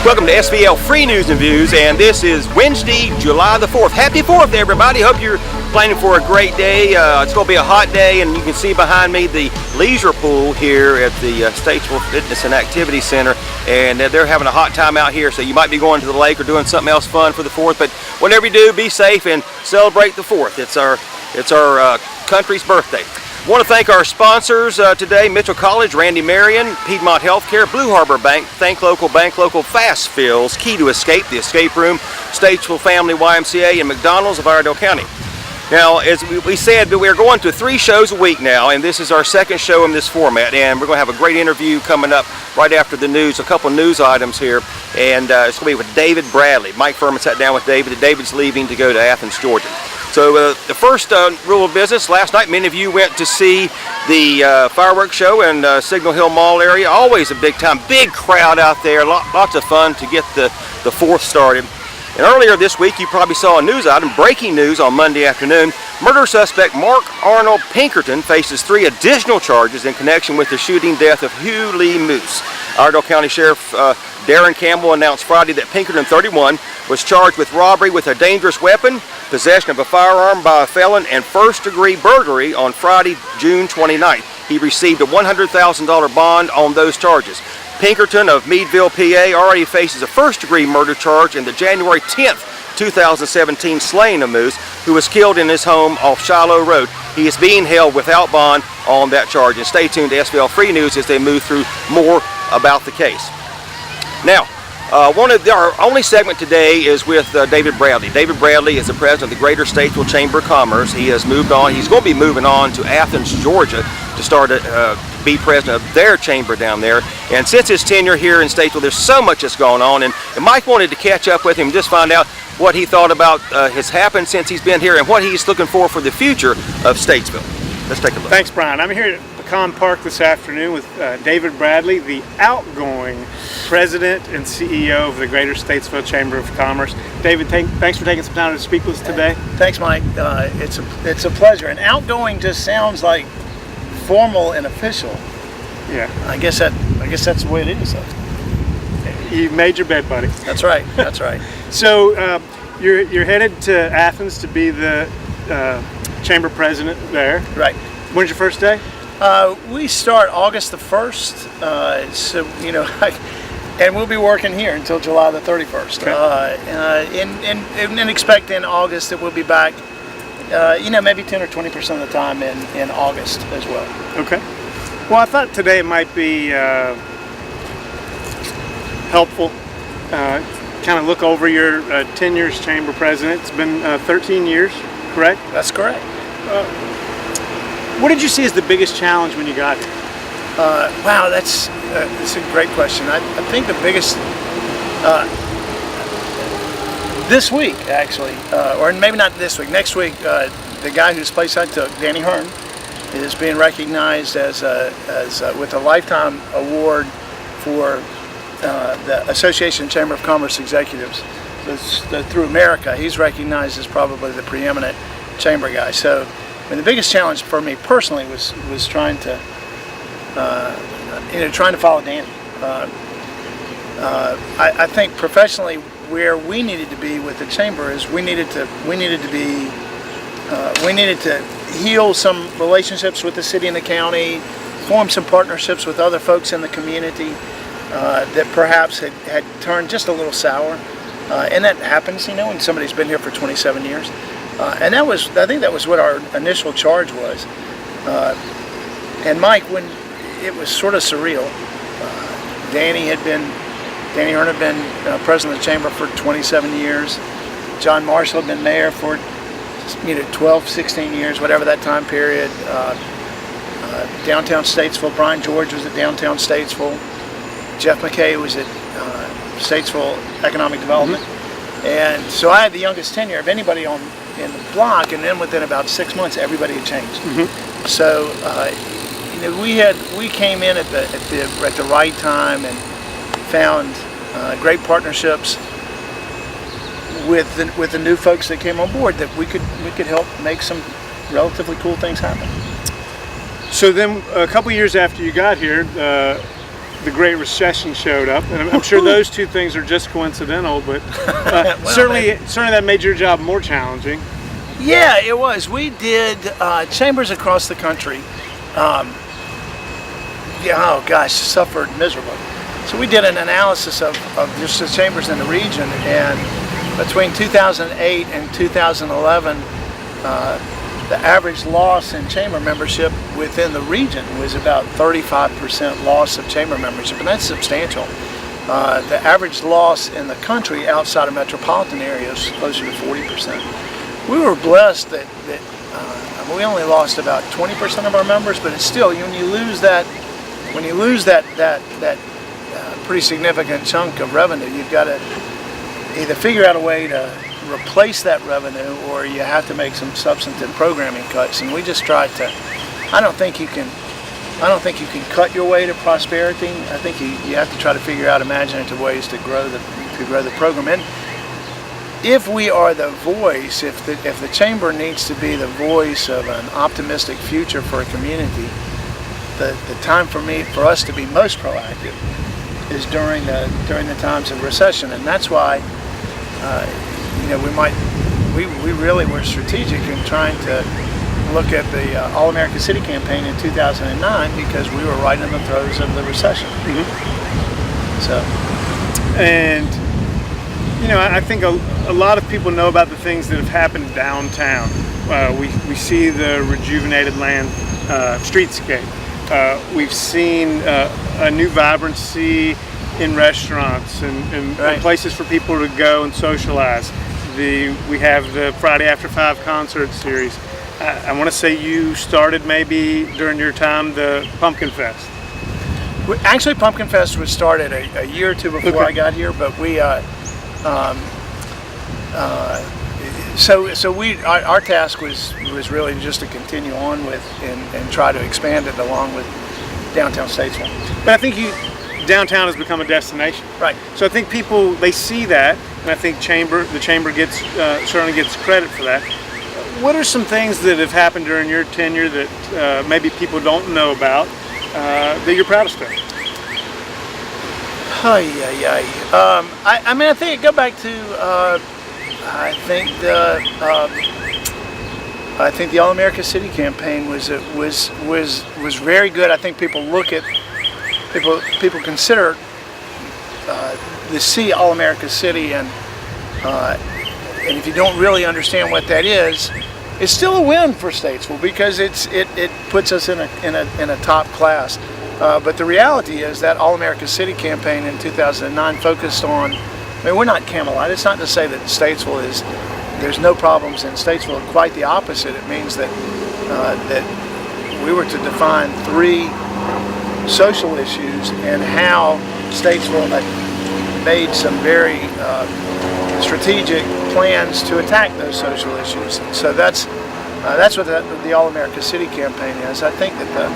Welcome to SVL Free News and Views, and this is Wednesday, July the 4th. Happy 4th, everybody. Hope you're planning for a great day. It's going to be a hot day, and you can see behind me the leisure pool here at the Statesville Fitness and Activity Center, and they're having a hot time out here, so you might be going to the lake or doing something else fun for the 4th, but whatever you do, be safe and celebrate the 4th. It's our country's birthday. I want to thank our sponsors today: Mitchell College, Randy Marion, Piedmont Healthcare, Blue Harbor Bank, Think Local, Bank Local, Fast Fills, Key to Escape, The Escape Room, Statesville Family YMCA, and McDonald's of Iredell County. Now, as we said, we're going to 3 shows a week now, and this is our second show in this format, and we're going to have a great interview coming up right after the news, a couple of news items here, and it's going to be with David Bradley. Mike Fuhrman sat down with David, and David's leaving to go to Athens, Georgia. So the first rule of business, last night many of you went to see the fireworks show in Signal Hill Mall area. Always a big crowd out there, lots of fun to get the 4th started. And earlier this week you probably saw a news item, breaking news on Monday afternoon. Murder suspect Mark Arnold Pinkerton faces 3 additional charges in connection with the shooting death of Hugh Moose. Iredell County Sheriff Darren Campbell announced Friday that Pinkerton, 31, was charged with robbery with a dangerous weapon, possession of a firearm by a felon, and first-degree burglary on Friday, June 29th. He received a $100,000 bond on those charges. Pinkerton of Meadville, PA, already faces a first-degree murder charge in the January 10th, 2017 slaying of Moose, who was killed in his home off Shiloh Road. He is being held without bond on that charge. And stay tuned to SVL Free News as they move through more about the case. Now, our only segment today is with David Bradley. David Bradley is the president of the Greater Statesville Chamber of Commerce. He has moved on. He's going to be moving on to Athens, Georgia, to start be president of their chamber down there. And since his tenure here in Statesville, there's so much that's gone on. And Mike wanted to catch up with him, just find out what he thought about has happened since he's been here and what he's looking for the future of Statesville. Let's take a look. Thanks, Brian. I'm here at Pecan Park this afternoon with David Bradley, the outgoing president and CEO of the Greater Statesville Chamber of Commerce. David, thanks for taking some time to speak with us today. Thanks, Mike. It's a pleasure. And outgoing just sounds like formal and official. Yeah. I guess that's the way it is. You made your bed, buddy. That's right. That's right. So you're headed to Athens to be the chamber president there. Right. When's your first day? We start August the 1st. So and we'll be working here until July the 31st. Okay. And expect in August that we'll be back. Maybe 10 or 20% of the time in August as well. Okay. Well, I thought today it might be helpful. Kind of look over your tenure as chamber president. It's been 13 years, correct? That's correct. What did you see as the biggest challenge when you got here? Wow, that's a great question. I think the biggest this week, actually, or maybe not this week, next week, the guy whose place I took, Danny Hearn, is being recognized as with a lifetime award for the Association Chamber of Commerce Executives. Through America, he's recognized as probably the preeminent chamber guy. So, the biggest challenge for me personally was trying to follow Danny. I think professionally, where we needed to be with the chamber is we needed to heal some relationships with the city and the county, form some partnerships with other folks in the community that perhaps had turned just a little sour, and that happens, when somebody's been here for 27 years. And I think that was what our initial charge was. And Mike, when it was sort of surreal, Danny Hearn had been president of the chamber for 27 years. John Marshall had been mayor for 12, 16 years, whatever that time period. Downtown Statesville, Brian George was at downtown Statesville. Jeff McKay was at Statesville Economic Development. Mm-hmm. And so I had the youngest tenure of anybody in the block, and then within about 6 months, everybody had changed. Mm-hmm. So we came in at the right time and found great partnerships with the new folks that came on board that we could help make some relatively cool things happen. So then, a couple years after you got here, the Great Recession showed up, and I'm sure those two things are just coincidental, but Well, certainly that made your job more challenging. Yeah, it was. We did chambers across the country. Suffered miserably. So we did an analysis of just the chambers in the region, and between 2008 and 2011, the average loss in chamber membership within the region was about 35% loss of chamber membership, and that's substantial. The average loss in the country outside of metropolitan areas is closer to 40%. We were blessed that we only lost about 20% of our members, but it's still, when you lose that pretty significant chunk of revenue, you've got to either figure out a way to replace that revenue, or you have to make some substantive programming cuts. And we just tried to. I don't think you can cut your way to prosperity. I think you have to try to figure out imaginative ways to grow the program. And if we are the voice, if the chamber needs to be the voice of an optimistic future for a community, the time for us to be most proactive is during the times of recession. And that's why we really were strategic in trying to look at the All-America City campaign in 2009, because we were right in the throes of the recession. Mm-hmm. So, and I think a lot of people know about the things that have happened downtown. We see the rejuvenated land streetscape. We've seen a new vibrancy in restaurants and Right. places for people to go and socialize. We have the Friday After 5 concert series. I want to say you started maybe during your time the Pumpkin Fest. Actually, Pumpkin Fest was started a year or two before Okay. I got here, but our task was really just to continue on with and try to expand it along with downtown Statesville. But I think downtown has become a destination. Right. So I think people, they see that, and I think the chamber certainly gets credit for that. What are some things that have happened during your tenure that maybe people don't know about that you're proudest of? I think go back to I think the All-America City campaign was very good. I think people consider the All-America City, and if you don't really understand what that is, it's still a win for Statesville, because it puts us in a top class. But the reality is that All-America City campaign in 2009 focused on. We're not Camelot. It's not to say that there's no problems in Statesville. Quite the opposite. It means that we were to define 3 social issues and how Statesville had made some very strategic plans to attack those social issues. So that's what the All-America City campaign is. I think that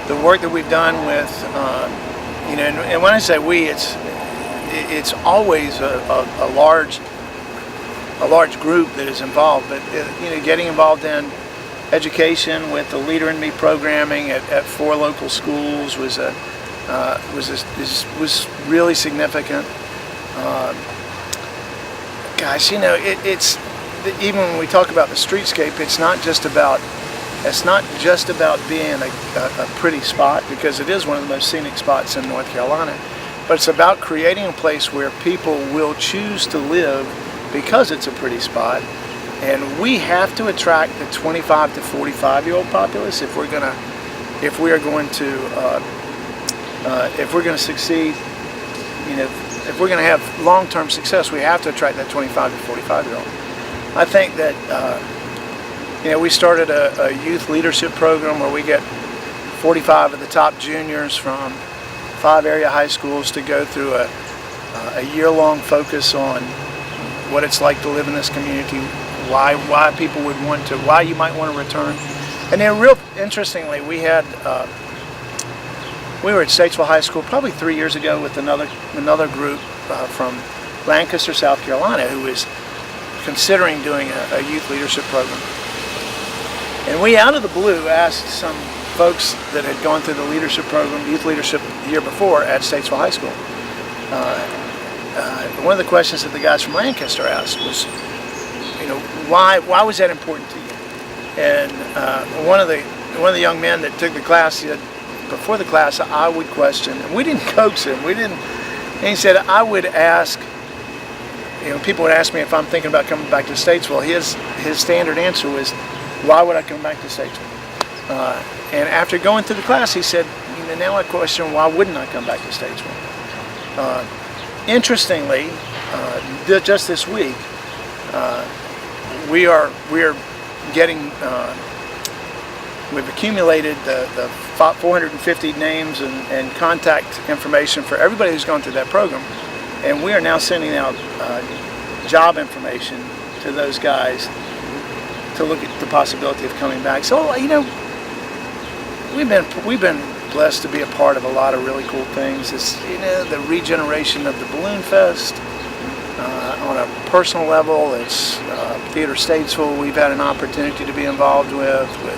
the work that we've done with, and when I say we, it's always a large group that is involved, but getting involved in education with the Leader in Me programming at 4 local schools was really significant. It's even when we talk about the streetscape, it's not just about being a pretty spot, because it is one of the most scenic spots in North Carolina. But it's about creating a place where people will choose to live because it's a pretty spot. And we have to attract the 25 to 45-year-old populace if we're going to succeed. If we're going to have long-term success, we have to attract that 25 to 45-year-old. I think that we started a youth leadership program where we get 45 of the top juniors from 5 area high schools to go through a year-long focus on what it's like to live in this community, why people would want to, why you might want to return. And then, real interestingly, we were at Statesville High School probably 3 years ago with another group from Lancaster, South Carolina, who was considering doing a youth leadership program. And we, out of the blue, asked some folks that had gone through the leadership program, youth leadership, the year before at Statesville High School. One of the questions that the guys from Lancaster asked was, why was that important to you? And one of the young men that took the class said, before the class, I would question, and we didn't coax him. And he said, I would ask. People would ask me if I'm thinking about coming back to Statesville. His standard answer was, why would I come back to Statesville? And after going through the class, he said, now I question, why wouldn't I come back to Statesville? Interestingly, just this week, we are getting, we've accumulated the 450 names and contact information for everybody who's gone through that program. And we are now sending out job information to those guys to look at the possibility of coming back. So, we've been blessed to be a part of a lot of really cool things. It's, the regeneration of the Balloon Fest. On a personal level, it's Theater Statesville we've had an opportunity to be involved with the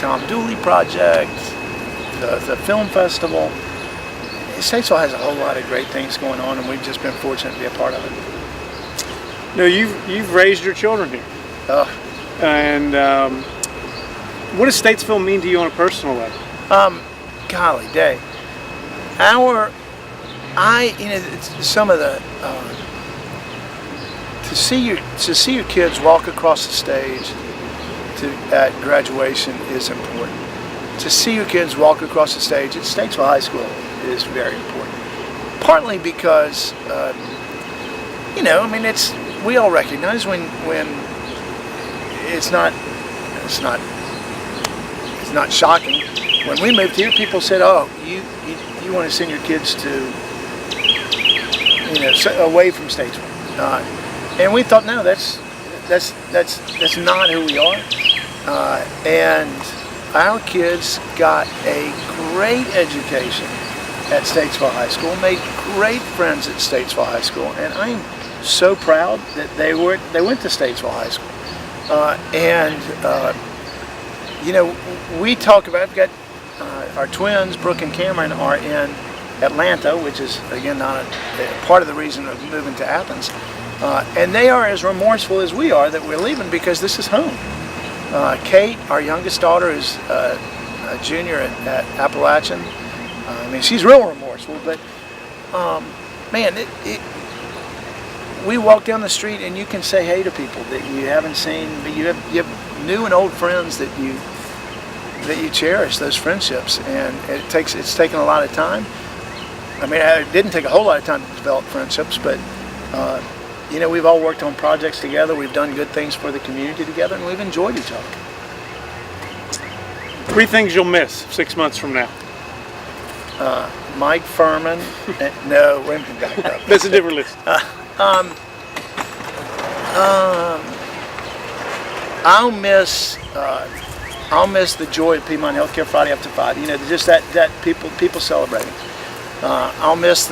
Tom Dooley Project, the Film Festival. Statesville has a whole lot of great things going on, and we've just been fortunate to be a part of it. Now, you've raised your children here. And what does Statesville mean to you on a personal level? Golly day. Some of the to see your kids walk across the stage at graduation is important. To see your kids walk across the stage at Statesville High School is very important. Partly because we all recognize when it's not shocking. When we moved here, people said, "Oh, you want to send your kids to away from Statesville," and we thought, no, that's not who we are. And our kids got a great education at Statesville High School, made great friends at Statesville High School, and I'm so proud that they went to Statesville High School. We talk about, we've got our twins, Brooke and Cameron, are in Atlanta, which is, again, not part of the reason of moving to Athens. And they are as remorseful as we are that we're leaving, because this is home. Kate, our youngest daughter, is a junior at Appalachian. She's real remorseful, but we walk down the street and you can say hey to people that you haven't seen, but you have new and old friends that you cherish those friendships, and it's taken a lot of time. It didn't take a whole lot of time to develop friendships, but we've all worked on projects together, we've done good things for the community together, and we've enjoyed each other. 3 things you'll miss 6 months from now. Mike Fuhrman. No, wait a minute. That's a different list. I'll miss the joy of Piedmont Healthcare Friday After 5. Just that people celebrating. I'll miss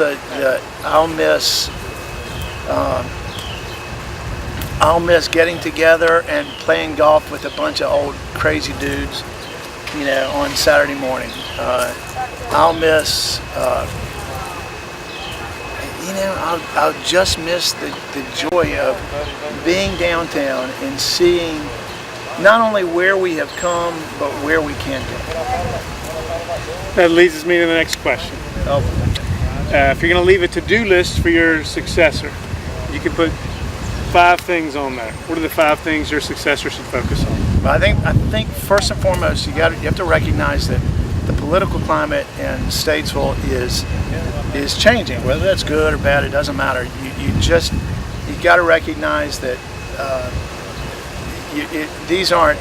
getting together and playing golf with a bunch of old crazy dudes, on Saturday morning. I'll miss, I'll just miss the joy of being downtown and seeing not only where we have come, but where we can go. That leads me to the next question. If you're going to leave a to-do list for your successor, you can put 5 things on there. What are the 5 things your successor should focus on? I think first and foremost, you have to recognize that the political climate in Statesville is changing. Whether that's good or bad, it doesn't matter. You got to recognize that these aren't.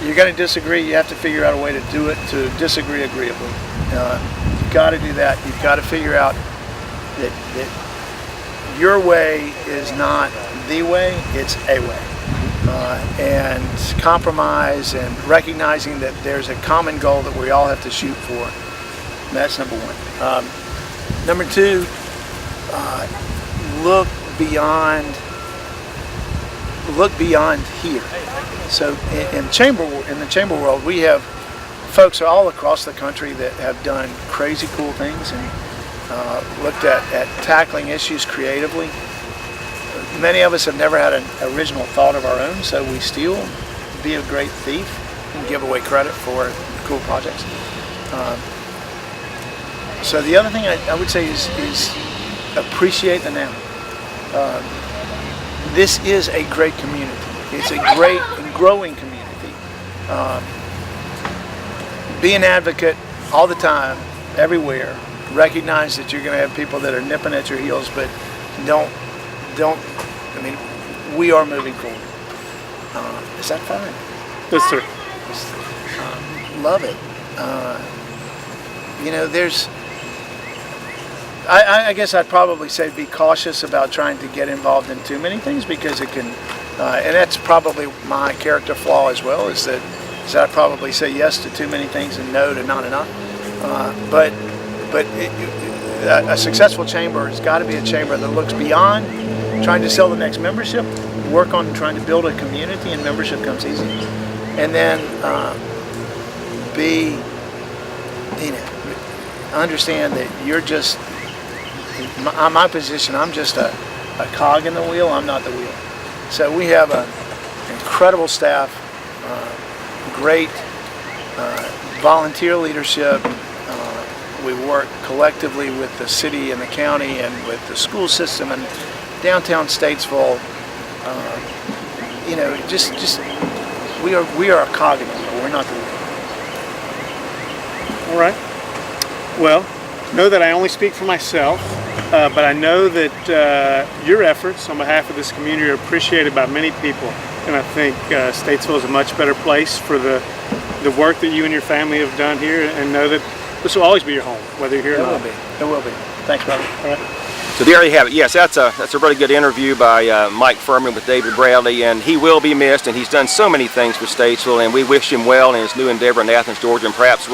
You're going to disagree. You have to figure out a way to do it, to disagree agreeably. You've got to do that. You've got to figure out that your way is not the way; it's a way. And compromise and recognizing that there's a common goal that we all have to shoot for. That's number 1. Number 2, look beyond look beyond here. So in the chamber world, we have folks all across the country that have done crazy cool things and looked at tackling issues creatively. Many of us have never had an original thought of our own, so we steal, be a great thief, and give away credit for cool projects. So the other thing I would say is appreciate the now. This is a great community. It's a great and growing community. Be an advocate all the time, everywhere. Recognize that you're going to have people that are nipping at your heels, but don't. I mean, we are moving forward. Is that fine? Yes, sir. Love it. You know, I guess I'd probably say be cautious about trying to get involved in too many things, because it can, and that's probably my character flaw as well, is that I probably say yes to too many things and no to not enough. But a successful chamber has got to be a chamber that looks beyond trying to sell the next membership, work on trying to build a community, and membership comes easy. And then understand that you're just, my position, I'm just a cog in the wheel, I'm not the wheel. So we have an incredible staff, great volunteer leadership. We work collectively with the city and the county and with the school system and downtown Statesville. You know, just we are a cog in the wheel. We're not the wheel. All right. Well, know that I only speak for myself, but I know that your efforts on behalf of this community are appreciated by many people, and I think Statesville is a much better place for the work that you and your family have done here, and know that this will always be your home, whether you're here or not. It will be. Thanks, brother. All right. So there you have it. Yes, that's a really good interview by Mike Fuhrman with David Bradley, and he will be missed, and he's done so many things for Statesville, and we wish him well in his new endeavor in Athens, Georgia, and perhaps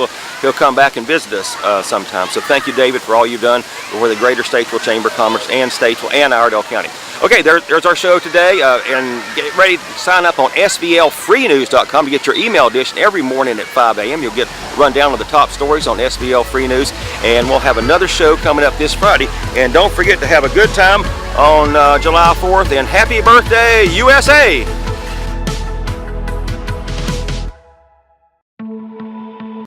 he'll come back and visit us sometime. So thank you, David, for all you've done for the Greater Statesville Chamber of Commerce and Statesville and Iredell County. Okay, there's our show today, and get ready to sign up on SVLFreeNews.com to get your email edition every morning at 5 a.m. You'll get a rundown of the top stories on SVL Free News, and we'll have another show coming up this Friday. And don't forget to have a good time on July 4th, and happy birthday, USA!